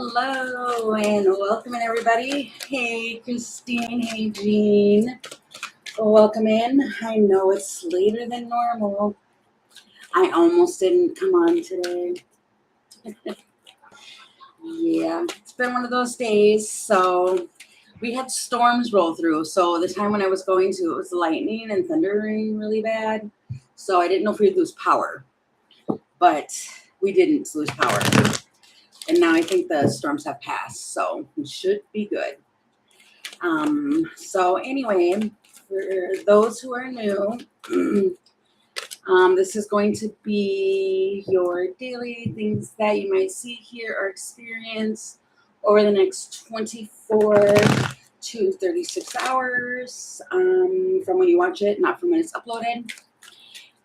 Hello and welcome in everybody. Hey Christine, hey Jean. Welcome in. I know it's later than normal. I almost didn't come on today. Yeah, it's been one of those days. So we had storms roll through. So the time when I was going to, it was lightning and thundering really bad. So I didn't know if we'd lose power, but we didn't lose power. And now I think the storms have passed, so we should be good. So anyway, for those who are new, this is going to be your daily things that you might see, hear, or experience over the next 24 to 36 hours from when you watch it, not from when it's uploaded.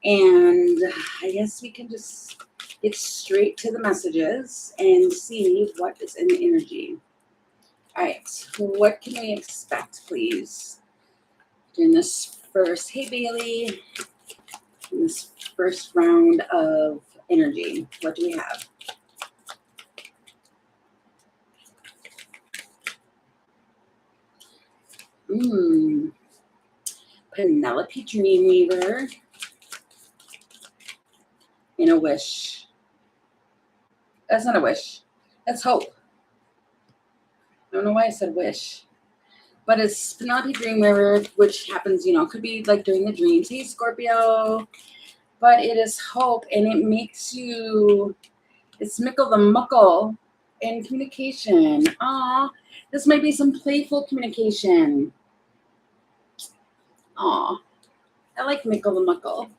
And I guess we can just get straight to the messages and see what is in the energy. All right, what can we expect, please, during this first, hey Bailey, in this first round of energy? What do we have? Penelope Dreamweaver and a wish. That's not a wish. That's hope. I don't know why I said wish. But it's Penelope Dreamweaver, which happens, could be like during the dreams. Hey, Scorpio. But it is hope, and it makes you, it's mickle the muckle in communication. Aw, this might be some playful communication. Aw, I like mickle the muckle.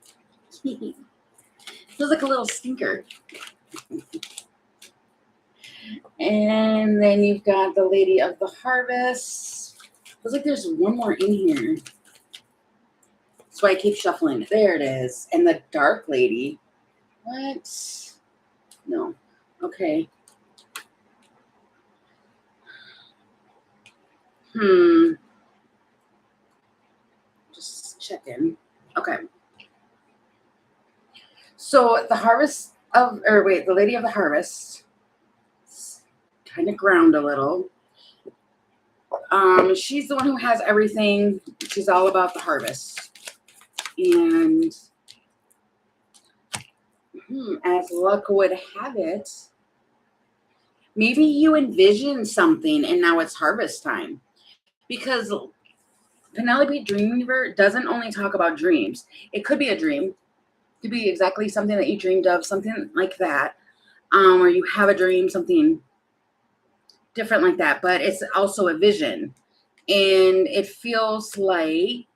Feels like a little stinker. And then you've got the Lady of the Harvest. Feels like there's one more in here. That's why I keep shuffling. There it is. And the Dark Lady. What? No. Okay. Just checking. Okay. So the Lady of the Harvest. Kind of ground a little. She's the one who has everything. She's all about the harvest. And as luck would have it, maybe you envision something and now it's harvest time. Because Penelope Dreamweaver doesn't only talk about dreams. It could be a dream. It could be exactly something that you dreamed of, something like that. Or you have a dream, something different like that, but it's also a vision, and it feels like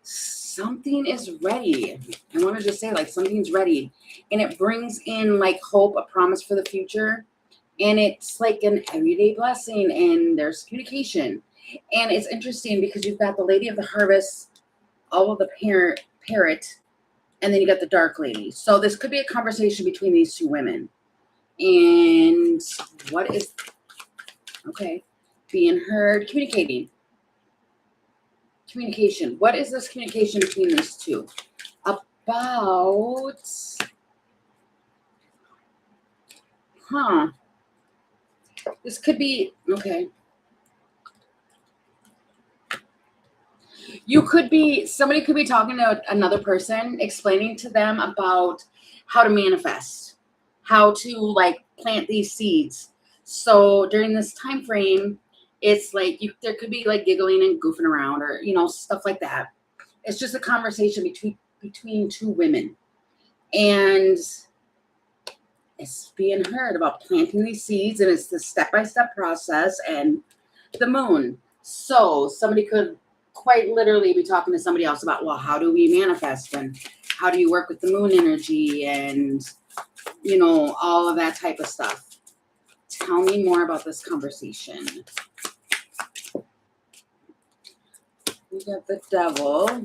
something is ready. I want to just say like something's ready, and it brings in like hope, a promise for the future, and it's like an everyday blessing, and there's communication. And it's interesting because you've got the Lady of the Harvest, all of the parrot, and then you got the Dark Lady. So this could be a conversation between these two women. And what is, okay, being heard, communication. What is this communication between these two about? This could be, okay. Somebody could be talking to another person, explaining to them about how to manifest, how to like plant these seeds. So during this time frame, it's like there could be like giggling and goofing around, or stuff like that. It's just a conversation between two women, and it's being heard about planting these seeds, and it's the step-by-step process, and the moon. So somebody could quite literally be talking to somebody else about, well, how do we manifest, and how do you work with the moon energy, and all of that type of stuff. Tell me more about this conversation. We got the Devil.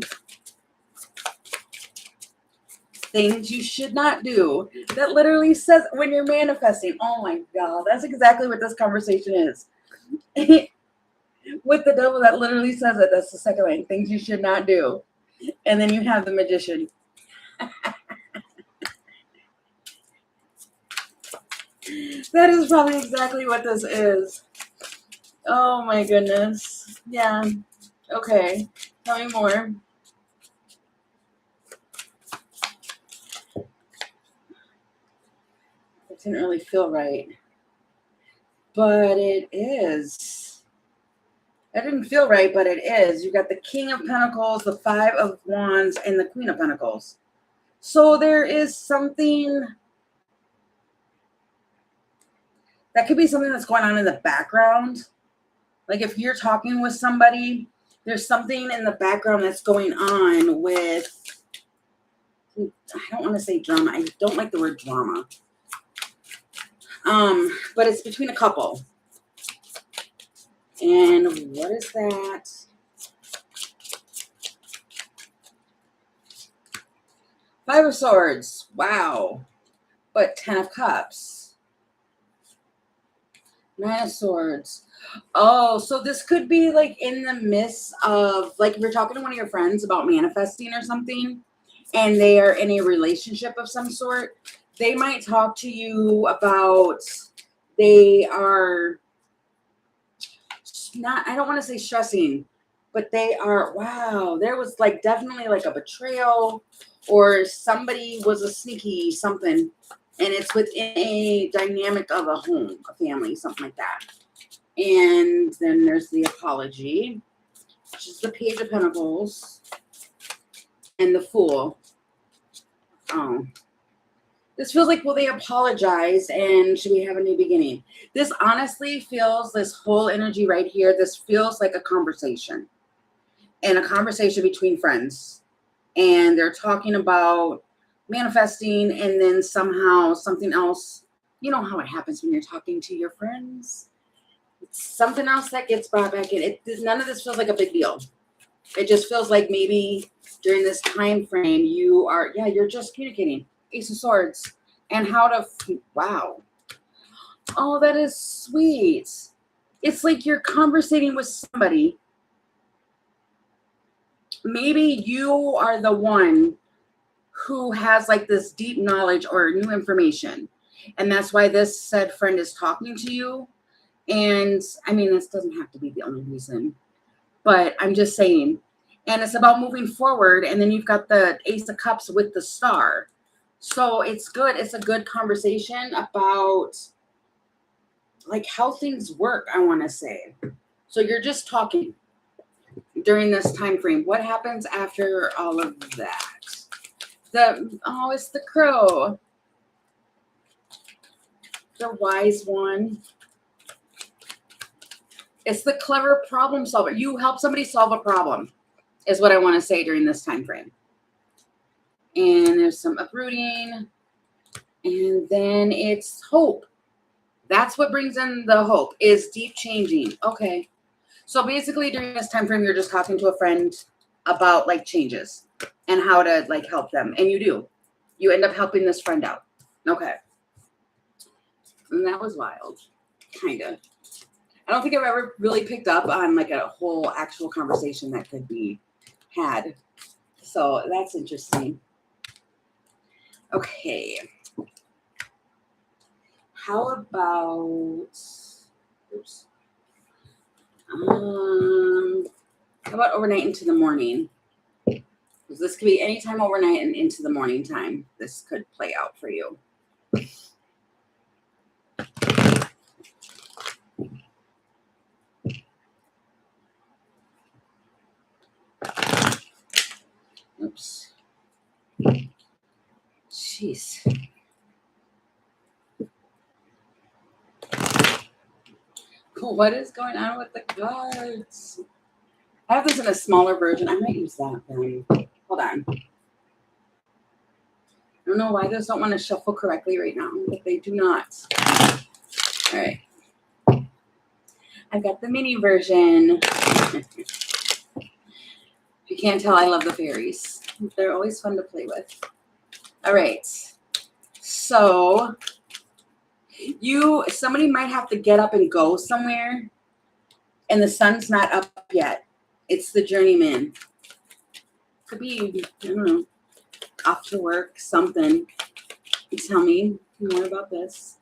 Things you should not do. That literally says when you're manifesting. Oh my God, that's exactly what this conversation is. With the Devil, that literally says it. That's the second line. Things you should not do. And then you have the Magician. That is probably exactly what this is. Oh my goodness. Yeah. Okay. Tell me more. It didn't really feel right. But it is. It didn't feel right, but it is. You got the King of Pentacles, the Five of Wands, and the Queen of Pentacles. So there is something that could be something that's going on in the background. Like if you're talking with somebody, there's something in the background that's going on with, I don't want to say drama. I don't like the word drama. But it's between a couple. And what is that? Five of Swords. Wow. But 10 of Cups. Nine of Swords. Oh, so this could be like in the midst of, like if you're talking to one of your friends about manifesting or something, and they are in a relationship of some sort, they might talk to you about, they are not, I don't want to say stressing, but they are, wow, there was like definitely like a betrayal, or somebody was a sneaky something, and it's within a dynamic of a home, a family, something like that. And then there's the apology, which is the Page of Pentacles, and the Fool. Oh, this feels like, will they apologize, and should we have a new beginning? This honestly feels, this whole energy right here, this feels like a conversation, and a conversation between friends. And they're talking about manifesting, and then somehow something else, you know how it happens when you're talking to your friends. It's something else that gets brought back in. None of this feels like a big deal. It just feels like maybe during this time frame you are, yeah, you're just communicating. Ace of Swords. And how to, wow. Oh, that is sweet. It's like you're conversating with somebody. Maybe you are the one who has like this deep knowledge or new information. And that's why this said friend is talking to you. And I mean, this doesn't have to be the only reason, but I'm just saying. And it's about moving forward. And then you've got the Ace of Cups with the Star. So it's good. It's a good conversation about like how things work, I want to say. So you're just talking during this time frame. What happens after all of that? It's the Crow. The Wise One. It's the clever problem solver. You help somebody solve a problem, is what I want to say during this time frame. And there's some uprooting. And then it's hope. That's what brings in the hope, is deep changing. Okay. So basically during this time frame, you're just talking to a friend about like changes and how to like help them. And you do. You end up helping this friend out. Okay. And that was wild. Kind of. I don't think I've ever really picked up on like a whole actual conversation that could be had. So that's interesting. Okay. How about, oops. How about overnight into the morning? Because this could be anytime overnight and into the morning time. This could play out for you. Oops. Jeez. What is going on with the cards? I have this in a smaller version. I might use that then. Hold on. I don't know why those don't want to shuffle correctly right now, but they do not. All right. I've got the mini version. If you can't tell, I love the fairies. They're always fun to play with. All right. So somebody might have to get up and go somewhere, and the sun's not up yet. It's the journeyman. Could be, I don't know, off to work, something. You tell me more about this.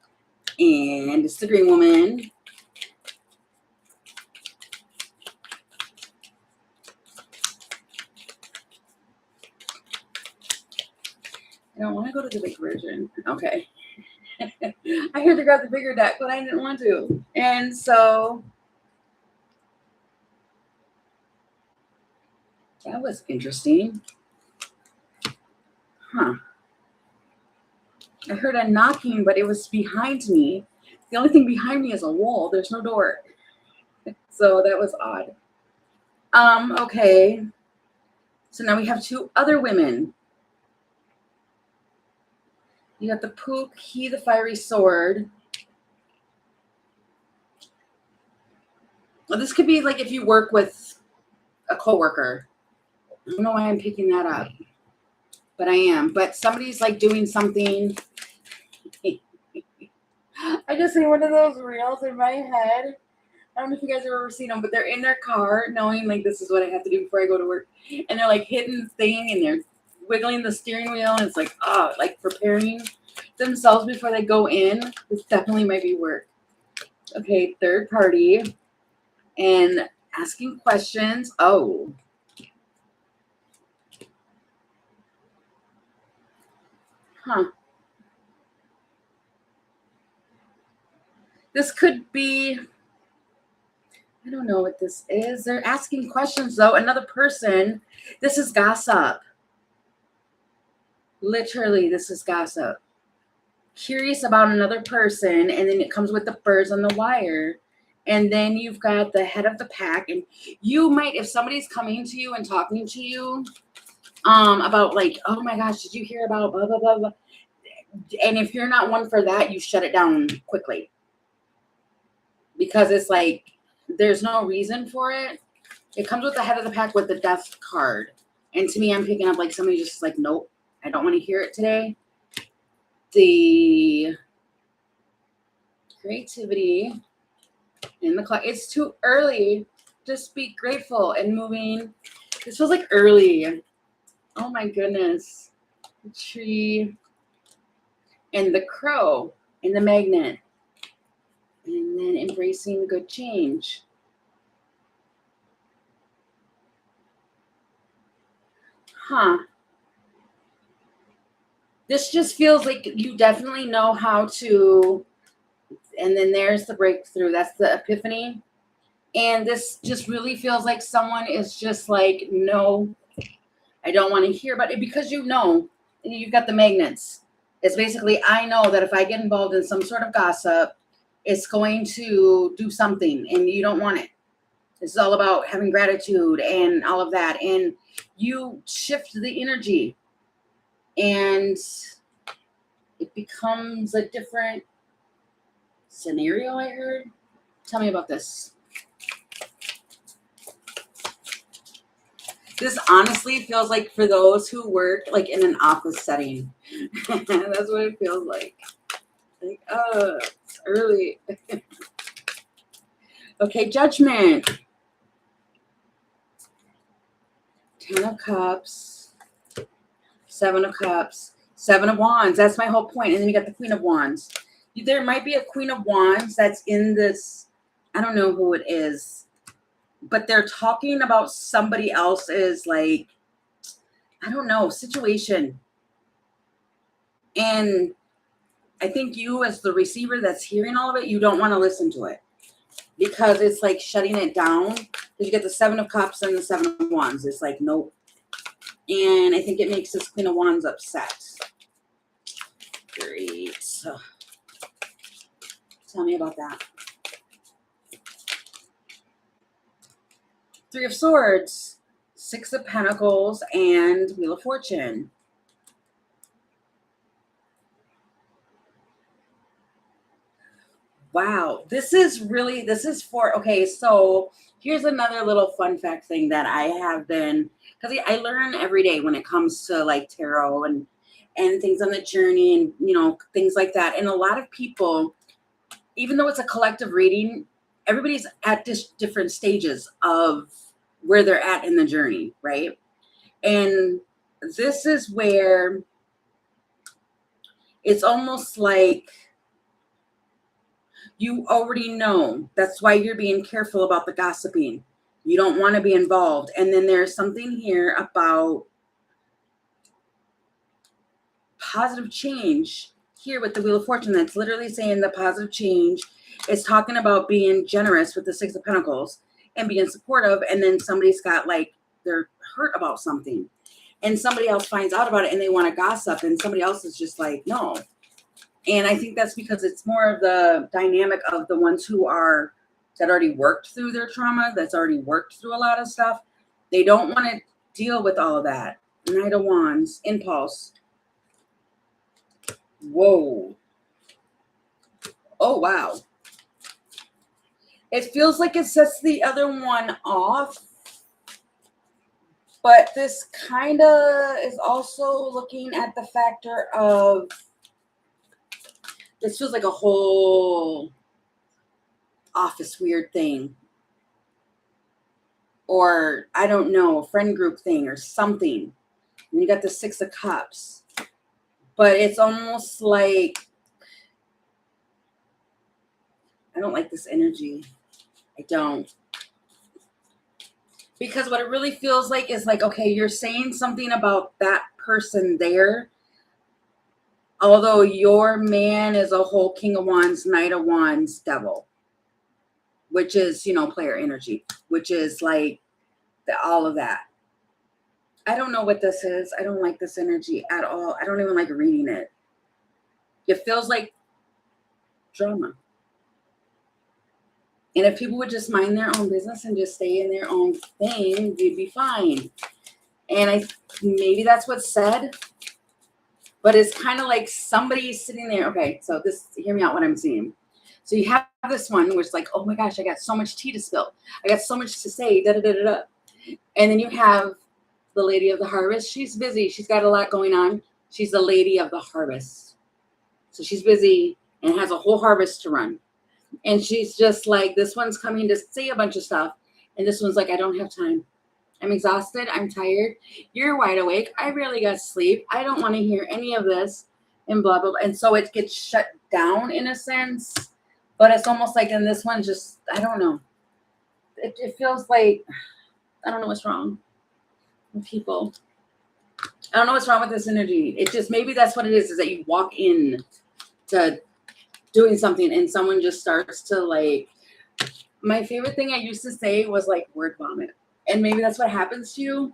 And it's the green woman. I don't want to go to the big version. Okay. I heard to grab the bigger deck, but I didn't want to. And so that was interesting. Huh. I heard a knocking, but it was behind me. The only thing behind me is a wall. There's no door. So that was odd. Okay. So now we have two other women. You got the Pook, he the fiery sword. Well, this could be like if you work with a coworker. I don't know why I'm picking that up, but I am. But somebody's like doing something. I just see one of those reels in my head. I don't know if you guys have ever seen them, but they're in their car knowing like this is what I have to do before I go to work. And they're like hitting the thing and they're wiggling the steering wheel. And it's like, oh, like preparing themselves before they go in. This definitely might be work. Okay, third party and asking questions. Oh. Huh. This could be, I don't know what this is. They're asking questions, though. Another person. This is gossip. Literally, this is gossip. Curious about another person, and then it comes with the birds on the wire. And then you've got the head of the pack. And you might, if somebody's coming to you and talking to you about like, oh my gosh, did you hear about blah, blah, blah, blah. And if you're not one for that, you shut it down quickly. Because it's like, there's no reason for it. It comes with the head of the pack with the death card. And to me, I'm picking up like somebody just like, nope, I don't want to hear it today. The creativity in the clock. It's too early. Just be grateful and moving. This feels like early. Oh my goodness. The tree and the crow and the magnet. And then embracing good change. Huh. This just feels like you definitely know how to, and then there's the breakthrough. That's the epiphany. And this just really feels like someone is just like, no, I don't want to hear about it because you know, you've got the magnets. It's basically, I know that if I get involved in some sort of gossip, it's going to do something and you don't want it. It's all about having gratitude and all of that. And you shift the energy and it becomes a different scenario, I heard. Tell me about this. This honestly feels like for those who work like in an office setting. That's what it feels like. Like, oh, it's early. Okay, judgment. 10 of Cups. 7 of Cups. 7 of Wands. That's my whole point. And then you got the Queen of Wands. There might be a Queen of Wands that's in this. I don't know who it is. But they're talking about somebody else's, like, I don't know, situation. And I think you as the receiver that's hearing all of it, you don't want to listen to it. Because it's like shutting it down. Because you get the 7 of Cups and the 7 of Wands. It's like, nope. And I think it makes this Queen of Wands upset. Great. So, tell me about that. 3 of Swords. 6 of Pentacles and Wheel of Fortune. Wow, this is for, okay, so here's another little fun fact thing that I have been, because I learn every day when it comes to like tarot and things on the journey and, you know, things like that. And a lot of people, even though it's a collective reading, everybody's at different stages of where they're at in the journey, right? And this is where it's almost like You already know. That's why you're being careful about the gossiping. You don't want to be involved. And then there's something here about positive change here with the Wheel of Fortune that's literally saying the positive change is talking about being generous with the Six of Pentacles and being supportive. And then somebody's got like, they're hurt about something and somebody else finds out about it and they want to gossip and somebody else is just like, no. And I think that's because it's more of the dynamic of the ones who are that already worked through their trauma, that's already worked through a lot of stuff. They don't want to deal with all of that. Knight of Wands, impulse. Whoa. Oh, wow. It feels like it sets the other one off. But this kind of is also looking at the factor of, this feels like a whole office weird thing. Or, I don't know, a friend group thing or something. And you got the Six of Cups. But it's almost like, I don't like this energy. I don't. Because what it really feels like is like, okay, you're saying something about that person there. Although your man is a whole King of Wands, Knight of Wands, Devil. Which is, you know, player energy. Which is like all of that. I don't know what this is. I don't like this energy at all. I don't even like reading it. It feels like drama. And if people would just mind their own business and just stay in their own thing, you'd be fine. And maybe that's what's said. But it's kind of like somebody sitting there. Okay, so hear me out what I'm seeing. So you have this one where it's like, oh my gosh, I got so much tea to spill. I got so much to say, da-da-da-da-da. And then you have the Lady of the Harvest. She's busy. She's got a lot going on. She's the Lady of the Harvest. So she's busy and has a whole harvest to run. And she's just like, this one's coming to say a bunch of stuff. And this one's like, I don't have time. I'm exhausted. I'm tired. You're wide awake. I barely got sleep. I don't want to hear any of this. And blah, blah, blah. And so it gets shut down in a sense. But it's almost like in this one, just, I don't know. It feels like, I don't know what's wrong with people. I don't know what's wrong with this energy. It just, maybe that's what it is that you walk in to doing something and someone just starts to like, my favorite thing I used to say was like word vomit. And maybe that's what happens to you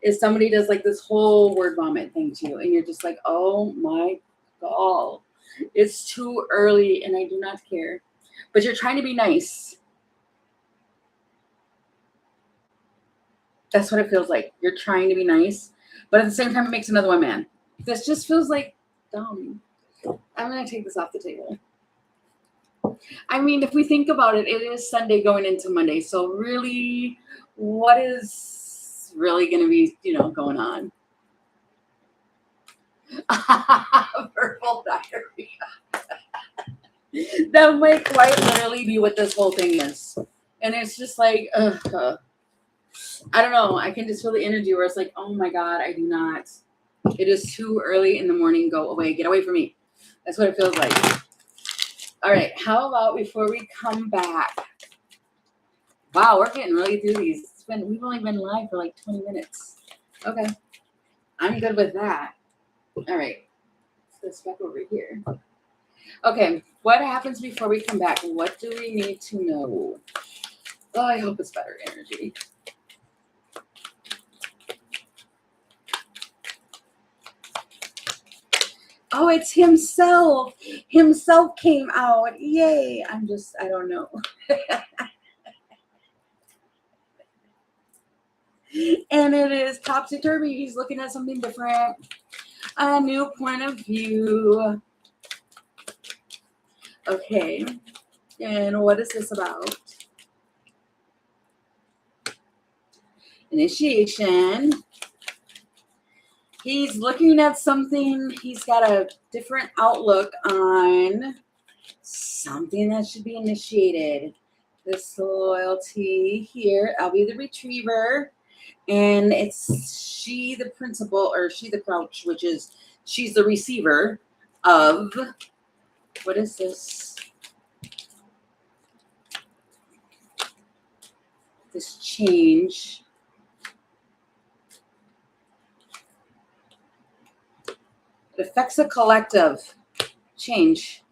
is somebody does like this whole word vomit thing to you. And you're just like, oh my God, it's too early and I do not care. But you're trying to be nice. That's what it feels like. You're trying to be nice. But at the same time, it makes another one mad. This just feels like dumb. I'm going to take this off the table. I mean, if we think about it, it is Sunday going into Monday. So really, what is really going to be, going on? Verbal diarrhea. That might quite literally be what this whole thing is. And it's just like, I don't know. I can just feel the energy where it's like, oh my God, I do not. It is too early in the morning. Go away. Get away from me. That's what it feels like. All right. How about before we come back? Wow, we're getting really through these. We've only been live for like 20 minutes. Okay. I'm good with that. All right. Let's go back over here. Okay. What happens before we come back? What do we need to know? Oh, I hope it's better energy. Oh, it's himself. Himself came out. Yay. I don't know. And it is topsy-turvy. He's looking at something different. A new point of view. Okay. And what is this about? Initiation. He's looking at something. He's got a different outlook on something that should be initiated. This loyalty here. I'll be the retriever. And it's she the principal, or she the crouch, which is she's the receiver of, what is this? this change. It affects a collective change.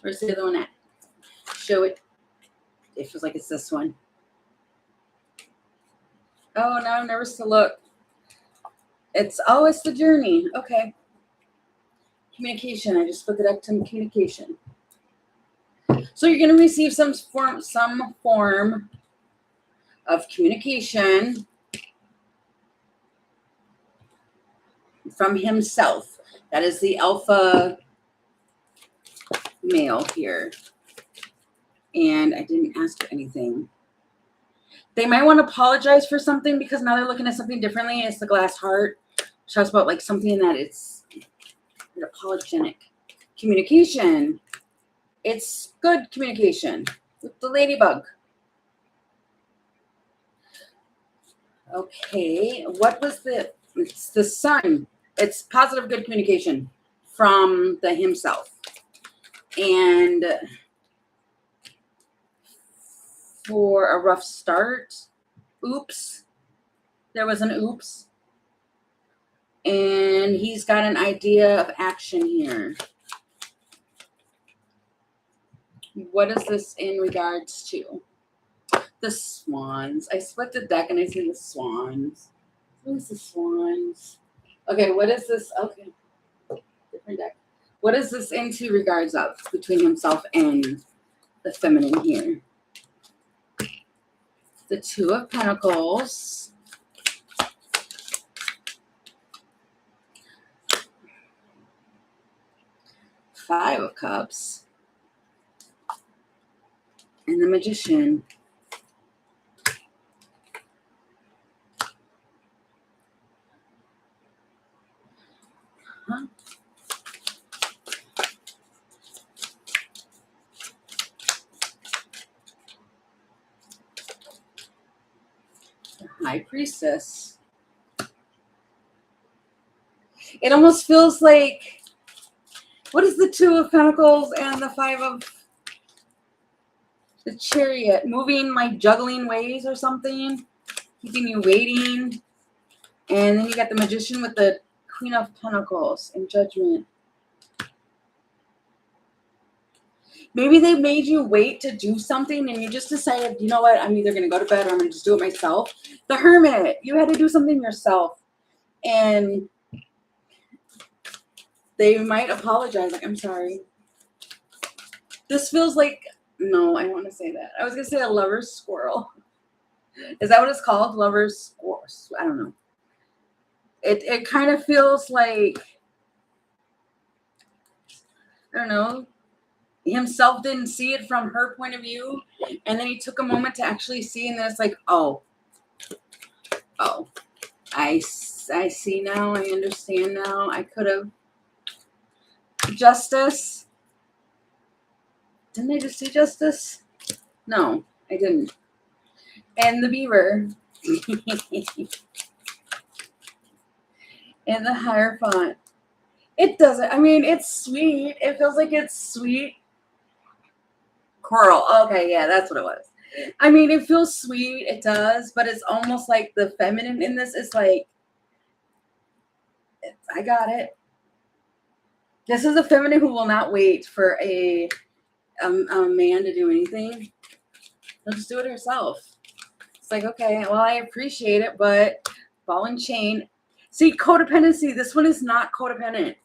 Where's the other one at? Show it. It feels like it's this one. Oh, now I'm nervous to look. It's the journey. Okay. Communication. I just put the deck to communication. So you're going to receive some form of communication from himself. That is the alpha male here. And I didn't ask for anything. They might want to apologize for something because now they're looking at something differently. It's the glass heart. Which talks about like something that it's apologetic. Communication. It's good communication with the ladybug. Okay, what was it's the sun. It's positive, good communication from the himself. And for a rough start, oops. There was an oops. And he's got an idea of action here. What is this in regards to? The swans. I split the deck and I see the swans. Who's the swans? Okay, what is this? Okay, different deck. What is this into regards of between himself and the feminine here? The Two of Pentacles. Five of Cups. And the Magician. Huh? The High Priestess. It almost feels like, what is the Two of Pentacles and the Five of the Chariot? Moving like juggling ways or something, keeping you waiting. And then you got the Magician with the Queen of Pentacles and Judgment. Maybe they made you wait to do something and you just decided, you know what, I'm either going to go to bed or I'm going to just do it myself. The Hermit, you had to do something yourself. And they might apologize, like, I'm sorry. This feels like, no, I don't want to say that. I was going to say a lover's squirrel. Is that what it's called? Lover's squirrel? I don't know. It kind of feels like, I don't know, himself didn't see it from her point of view, and then he took a moment to actually see, and then it's like, oh, I see now, I understand now, I could have. Justice. Didn't I just see Justice? No, I didn't. And the Beaver. And the Hierophant. It doesn't, I mean, it's sweet. It feels like it's sweet. Coral. Okay, yeah, that's what it was. I mean, it feels sweet. It does, but it's almost like the feminine in this is like, I got it. This is a feminine who will not wait for a man to do anything. She'll just do it herself. It's like, okay, well, I appreciate it, but ball and chain. See, codependency. This one is not codependent.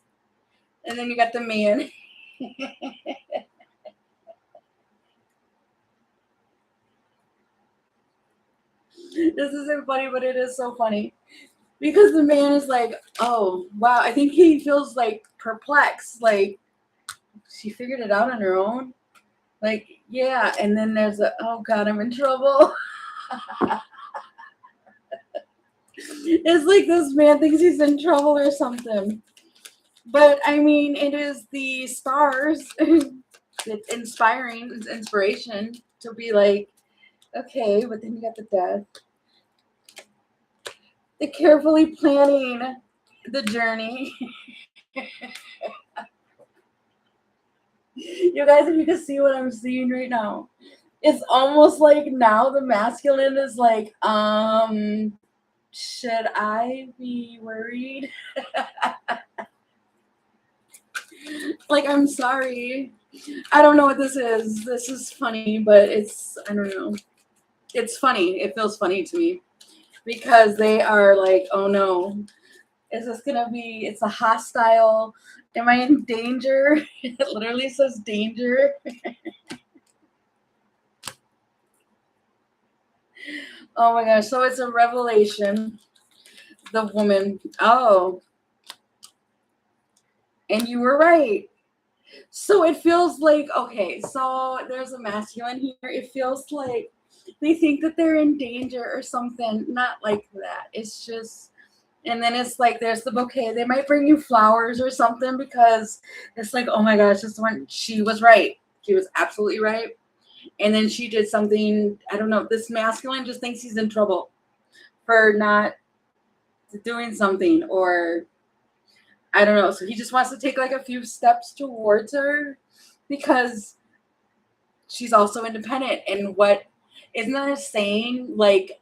And then you got the man. This isn't funny, but it is so funny. Because the man is like, oh, wow. I think he feels like perplexed. Like, she figured it out on her own. Like, yeah. And then there's oh, God, I'm in trouble. It's like this man thinks he's in trouble or something. But, I mean, it is the stars. It's inspiring. It's inspiration to be like, okay, but then you got the death. The carefully planning the journey. You guys, if you can see what I'm seeing right now, it's almost like now the masculine is like, should I be worried? Like, I'm sorry. I don't know what this is. This is funny, but I don't know. It's funny. It feels funny to me because they are like, oh no, is this gonna be, it's a hostile, am I in danger? It literally says danger. Oh my gosh, so it's a revelation. The woman, oh, and you were right. So it feels like, okay, so there's a masculine here. It feels like they think that they're in danger or something. Not like that. It's just, and then it's like there's the bouquet. They might bring you flowers or something because it's like, oh my gosh, this one, she was right. She was absolutely right. And then she did something, I don't know, this masculine just thinks he's in trouble for not doing something, or I don't know. So he just wants to take like a few steps towards her because she's also independent. And what, isn't that a saying? Like,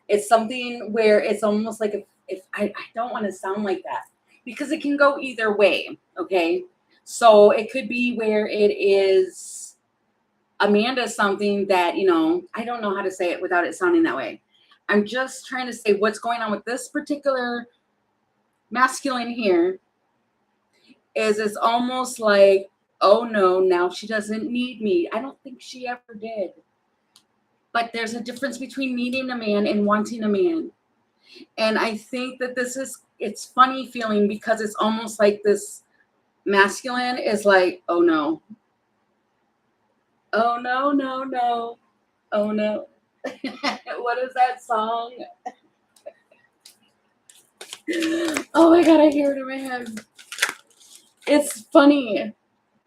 it's something where it's almost like if I don't want to sound like that because it can go either way. Okay. So it could be where it is Amanda something that, I don't know how to say it without it sounding that way. I'm just trying to say what's going on with this particular masculine here is it's almost like, oh no, now she doesn't need me. I don't think she ever did. But there's a difference between needing a man and wanting a man. And I think that it's funny feeling because it's almost like this masculine is like, oh no. Oh no, no, no. Oh no. What is that song? Oh my God, I hear it in my head. It's funny.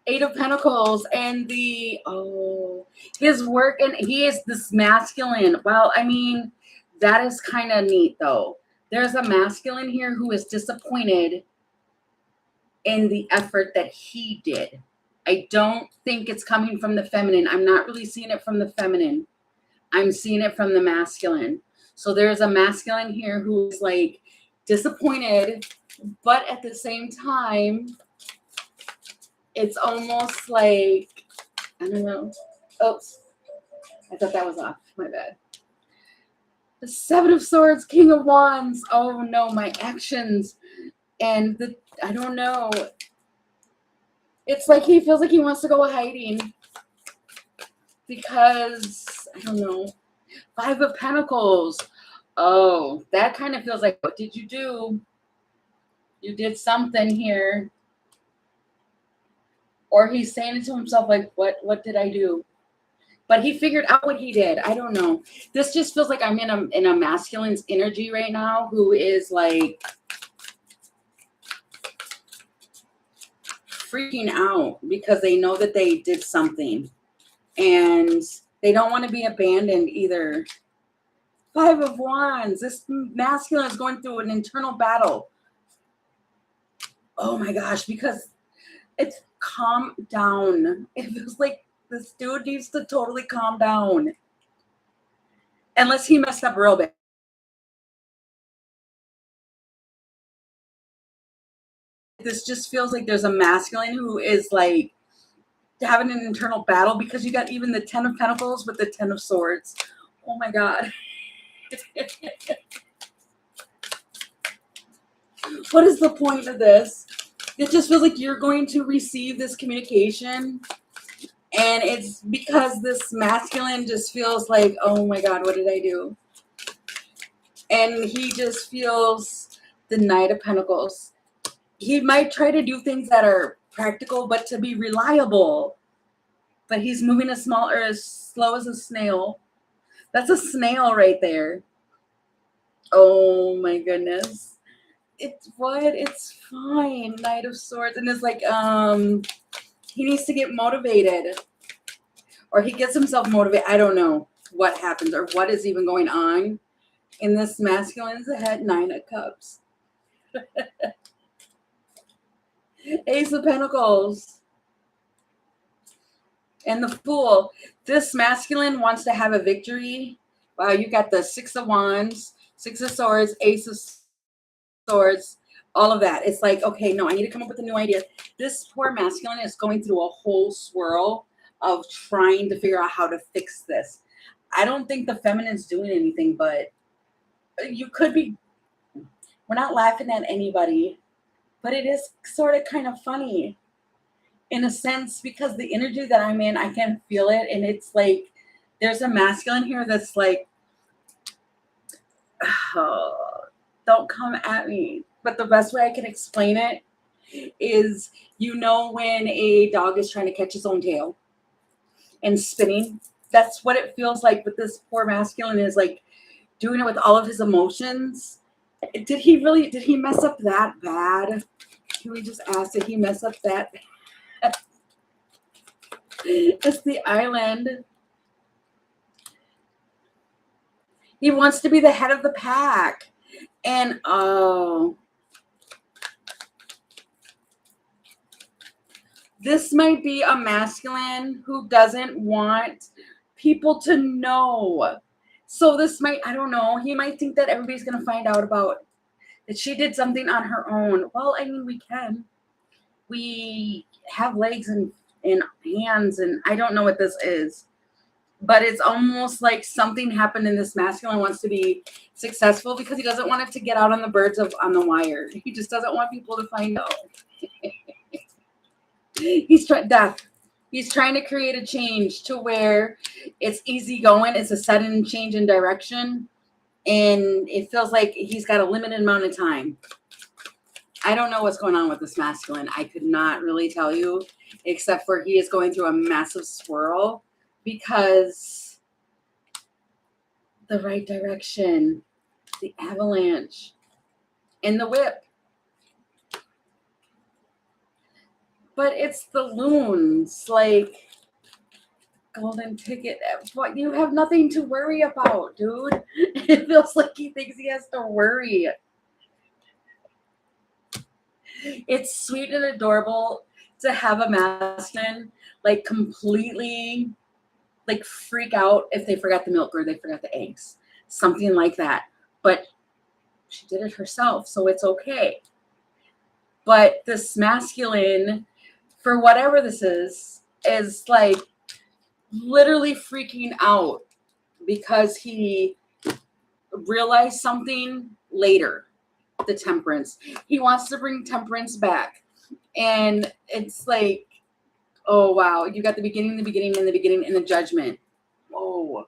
8 of Pentacles and his work, and he is this masculine. Well, I mean, that is kind of neat though. There's a masculine here who is disappointed in the effort that he did. I don't think it's coming from the feminine. I'm not really seeing it from the feminine. I'm seeing it from the masculine. So there's a masculine here who is like disappointed, but at the same time, it's almost like, I don't know. Oops. I thought that was off. My bad. The 7 of Swords, King of Wands. Oh no, my actions. And I don't know. It's like he feels like he wants to go hiding. Because, I don't know. 5 of Pentacles. Oh, that kind of feels like, what did you do? You did something here. Or he's saying it to himself like, what did I do? But he figured out what he did. I don't know. This just feels like I'm in a masculine's energy right now who is like freaking out because they know that they did something. And they don't want to be abandoned either. 5 of Wands. This masculine is going through an internal battle. Oh my gosh, because it's calm down. It feels like this dude needs to totally calm down. Unless he messed up real bad. This just feels like there's a masculine who is like having an internal battle because you got even the 10 of Pentacles with the 10 of Swords. Oh my God. What is the point of this? It just feels like you're going to receive this communication. And it's because this masculine just feels like, oh my God, what did I do? And he just feels the Knight of Pentacles. He might try to do things that are practical, but to be reliable. But he's moving as slow as a snail. That's a snail right there. Oh my goodness. It's fine. Knight of Swords. And it's like, he needs to get motivated. Or he gets himself motivated. I don't know what happens or what is even going on. And this masculine's ahead, 9 of Cups. Ace of Pentacles. And the Fool. This masculine wants to have a victory. Wow, you got the 6 of Wands, 6 of Swords, Ace of Swords, all of that. It's like, okay, no, I need to come up with a new idea. This poor masculine is going through a whole swirl of trying to figure out how to fix this. I don't think the feminine's doing anything, but you could be. We're not laughing at anybody, but it is sort of kind of funny in a sense because the energy that I'm in, I can feel it. And it's like, there's a masculine here that's like, oh, don't come at me. But the best way I can explain it is, you know, when a dog is trying to catch his own tail and spinning, that's what it feels like. But this poor masculine is like doing it with all of his emotions. Did he mess up that bad? Can we just ask, did he mess up that bad? It's the Island. He wants to be the head of the pack. And oh, this might be a masculine who doesn't want people to know. So this might, I don't know, he might think that everybody's going to find out about that she did something on her own. Well, I mean, we can. We have legs and hands, and I don't know what this is. But it's almost like something happened and this masculine wants to be successful because he doesn't want it to get out on the wire. He just doesn't want people to find out. He's trying to create a change to where it's easy going. It's a sudden change in direction. And it feels like he's got a limited amount of time. I don't know what's going on with this masculine. I could not really tell you, except for he is going through a massive swirl because the right direction, the avalanche, and the whip. But it's the loons, like golden ticket. What, you have nothing to worry about, dude. It feels like he thinks he has to worry. It's sweet and adorable to have a masculine like completely like freak out if they forgot the milk or they forgot the eggs, something like that. But she did it herself, so it's okay. But this masculine, for whatever this is like literally freaking out because he realized something later. The Temperance. He wants to bring Temperance back. And it's like, oh, wow. You got the beginning, and the Judgment. Oh.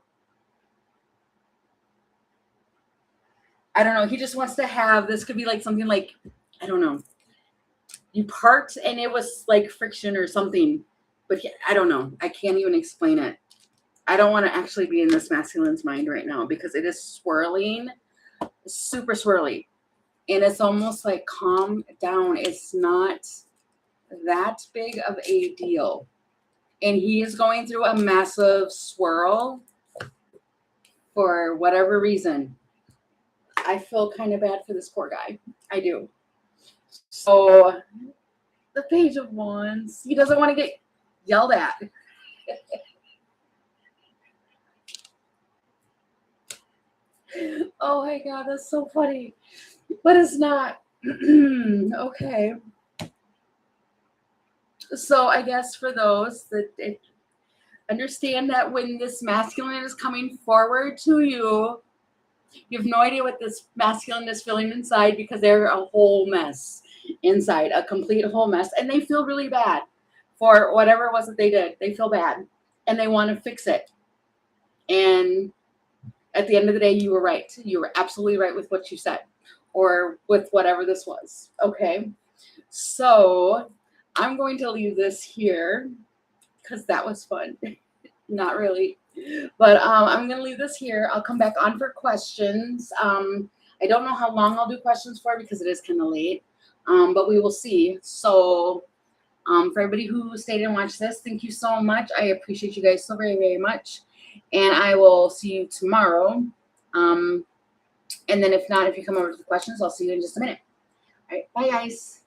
I don't know. He just wants to have, this could be like something like, I don't know. You parked and it was like friction or something. But I don't know. I can't even explain it. I don't want to actually be in this masculine's mind right now because it is swirling. Super swirly. And it's almost like, calm down. It's not that big of a deal. And he is going through a massive swirl for whatever reason. I feel kind of bad for this poor guy. I do. So, the Page of Wands. He doesn't want to get yelled at. Oh my God, that's so funny. But it's not. Okay. So I guess for those that understand that when this masculine is coming forward to you, you have no idea what this masculine is feeling inside because they're a whole mess inside, a complete whole mess. And they feel really bad for whatever it was that they did. They feel bad and they want to fix it. And at the end of the day, you were right. You were absolutely right with what you said or with whatever this was. Okay. So I'm going to leave this here because that was fun. Not really. But I'm going to leave this here. I'll come back on for questions. I don't know how long I'll do questions for because it is kind of late. But we will see. So for everybody who stayed and watched this, thank you so much. I appreciate you guys so very, very much. And I will see you tomorrow. And then if not, if you come over to the questions, I'll see you in just a minute. All right. Bye, guys.